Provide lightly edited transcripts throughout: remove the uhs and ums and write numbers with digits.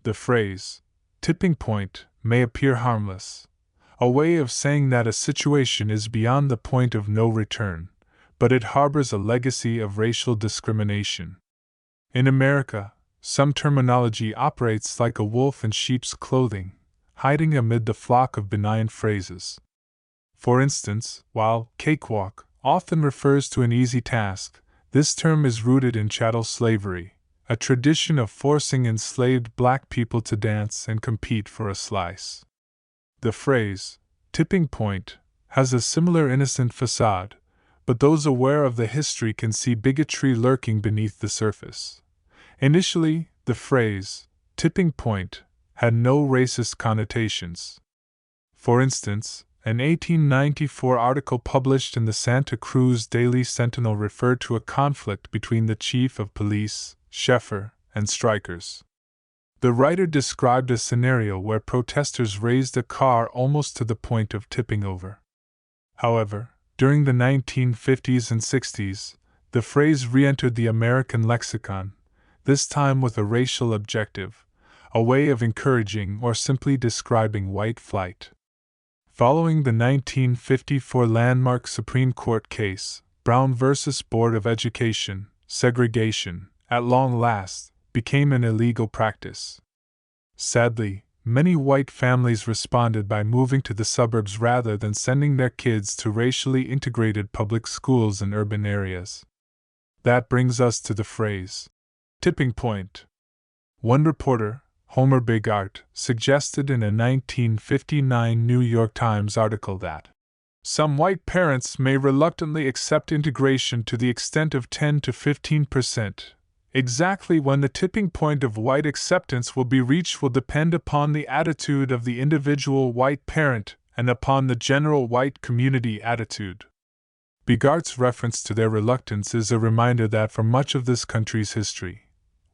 The phrase, tipping point, may appear harmless, a way of saying that a situation is beyond the point of no return, but it harbors a legacy of racial discrimination. In America, some terminology operates like a wolf in sheep's clothing, hiding amid the flock of benign phrases. For instance, while cakewalk often refers to an easy task, this term is rooted in chattel slavery, a tradition of forcing enslaved black people to dance and compete for a slice. The phrase, tipping point, has a similar innocent facade, but those aware of the history can see bigotry lurking beneath the surface. Initially, the phrase, tipping point, had no racist connotations. For instance, an 1894 article published in the Santa Cruz Daily Sentinel referred to a conflict between the chief of police, Sheffer, and strikers. The writer described a scenario where protesters raised a car almost to the point of tipping over. However, during the 1950s and 60s, the phrase re-entered the American lexicon, this time with a racial objective, a way of encouraging or simply describing white flight. Following the 1954 landmark Supreme Court case, Brown v. Board of Education, segregation, at long last, became an illegal practice. Sadly, many white families responded by moving to the suburbs rather than sending their kids to racially integrated public schools in urban areas. That brings us to the phrase, tipping point. One reporter, Homer Bigart, suggested in a 1959 New York Times article that some white parents may reluctantly accept integration to the extent of 10 to 15%. Exactly when the tipping point of white acceptance will be reached will depend upon the attitude of the individual white parent and upon the general white community attitude. Bigart's reference to their reluctance is a reminder that for much of this country's history,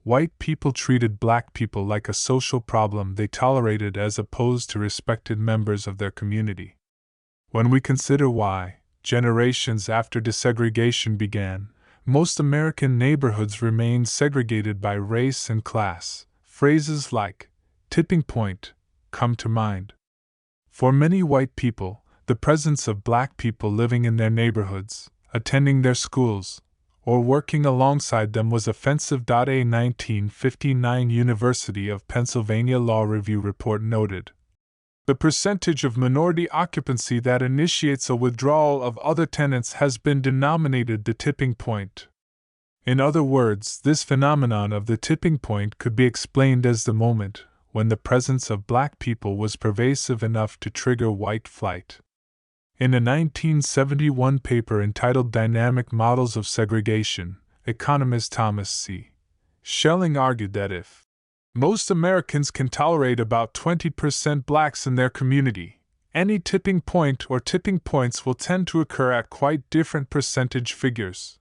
white people treated black people like a social problem they tolerated as opposed to respected members of their community. When we consider why, generations after desegregation began, most American neighborhoods remained segregated by race and class, phrases like tipping point come to mind. For many white people, the presence of black people living in their neighborhoods, attending their schools, or working alongside them was offensive. A 1959 University of Pennsylvania Law Review report noted, the percentage of minority occupancy that initiates a withdrawal of other tenants has been denominated the tipping point. In other words, this phenomenon of the tipping point could be explained as the moment when the presence of black people was pervasive enough to trigger white flight. In a 1971 paper entitled Dynamic Models of Segregation, economist Thomas C. Schelling argued that if most Americans can tolerate about 20% blacks in their community, any tipping point or tipping points will tend to occur at quite different percentage figures.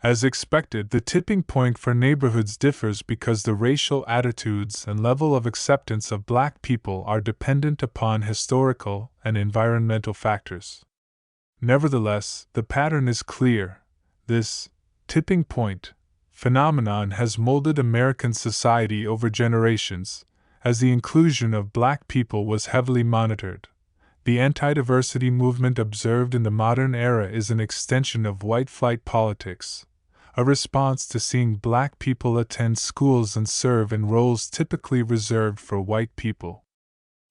As expected, the tipping point for neighborhoods differs because the racial attitudes and level of acceptance of black people are dependent upon historical and environmental factors. Nevertheless, the pattern is clear. This tipping point phenomenon has molded American society over generations, as the inclusion of black people was heavily monitored. The anti-diversity movement observed in the modern era is an extension of white flight politics, a response to seeing black people attend schools and serve in roles typically reserved for white people.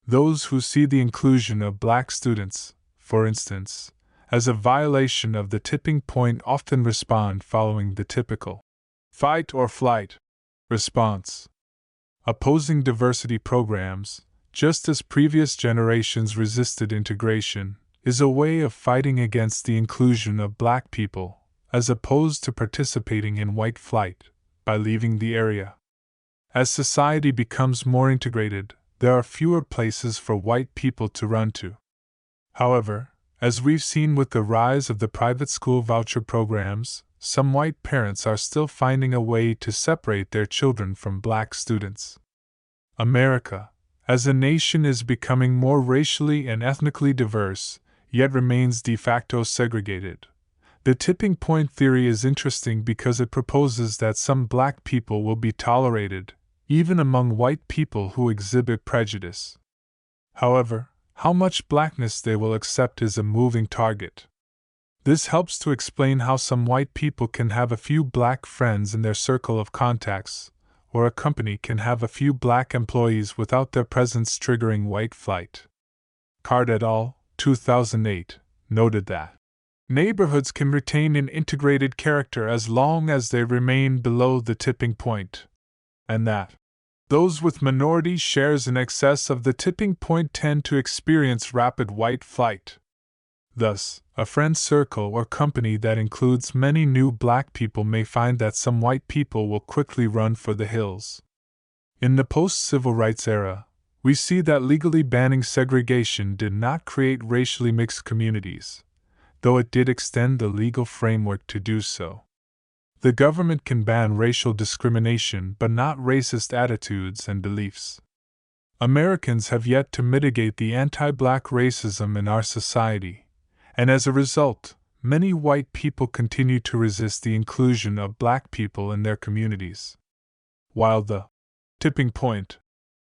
Those who see the inclusion of black students, for instance, as a violation of the tipping point often respond following the typical fight or flight response. Opposing diversity programs, just as previous generations resisted integration, is a way of fighting against the inclusion of black people, as opposed to participating in white flight, by leaving the area. As society becomes more integrated, there are fewer places for white people to run to. However, as we've seen with the rise of the private school voucher programs, some white parents are still finding a way to separate their children from black students. America, as a nation, is becoming more racially and ethnically diverse, yet remains de facto segregated. The tipping point theory is interesting because it proposes that some black people will be tolerated, even among white people who exhibit prejudice. However, how much blackness they will accept is a moving target. This helps to explain how some white people can have a few black friends in their circle of contacts, or a company can have a few black employees without their presence triggering white flight. Card et al., 2008, noted that neighborhoods can retain an integrated character as long as they remain below the tipping point, and that those with minority shares in excess of the tipping point tend to experience rapid white flight. Thus, a friend circle or company that includes many new black people may find that some white people will quickly run for the hills. In the post-civil rights era, we see that legally banning segregation did not create racially mixed communities, though it did extend the legal framework to do so. The government can ban racial discrimination but not racist attitudes and beliefs. Americans have yet to mitigate the anti-black racism in our society, and as a result, many white people continue to resist the inclusion of black people in their communities. While the tipping point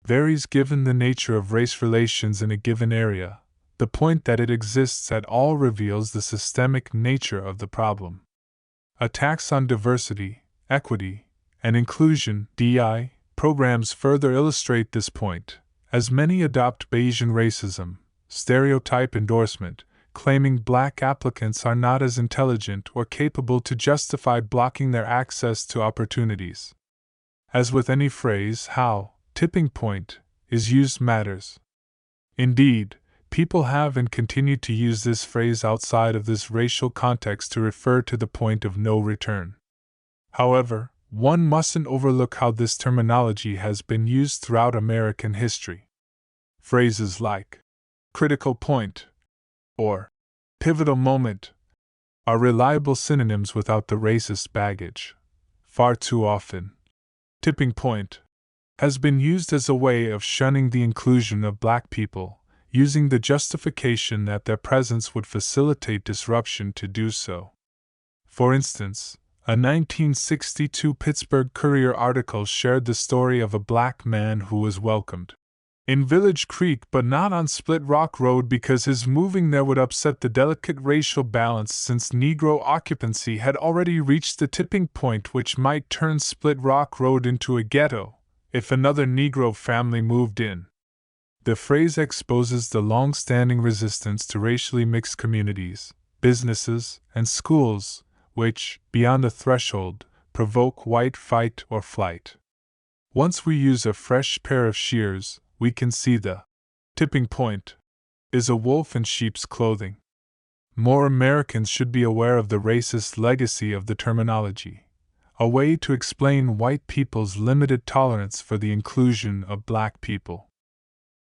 varies given the nature of race relations in a given area, the point that it exists at all reveals the systemic nature of the problem. Attacks on diversity, equity, and inclusion (DI) programs further illustrate this point, as many adopt Bayesian racism, stereotype endorsement, claiming black applicants are not as intelligent or capable to justify blocking their access to opportunities. As with any phrase, how tipping point is used matters. Indeed, people have and continue to use this phrase outside of this racial context to refer to the point of no return. However, one mustn't overlook how this terminology has been used throughout American history. Phrases like critical point or pivotal moment are reliable synonyms without the racist baggage. Far too often, tipping point has been used as a way of shunning the inclusion of black people, using the justification that their presence would facilitate disruption to do so. For instance, a 1962 Pittsburgh Courier article shared the story of a black man who was welcomed in Village Creek but not on Split Rock Road because his moving there would upset the delicate racial balance since Negro occupancy had already reached the tipping point which might turn Split Rock Road into a ghetto if another Negro family moved in. The phrase exposes the long-standing resistance to racially mixed communities, businesses, and schools, which, beyond the threshold, provoke white fight or flight. Once we use a fresh pair of shears, we can see the tipping point is a wolf in sheep's clothing. More Americans should be aware of the racist legacy of the terminology, a way to explain white people's limited tolerance for the inclusion of black people.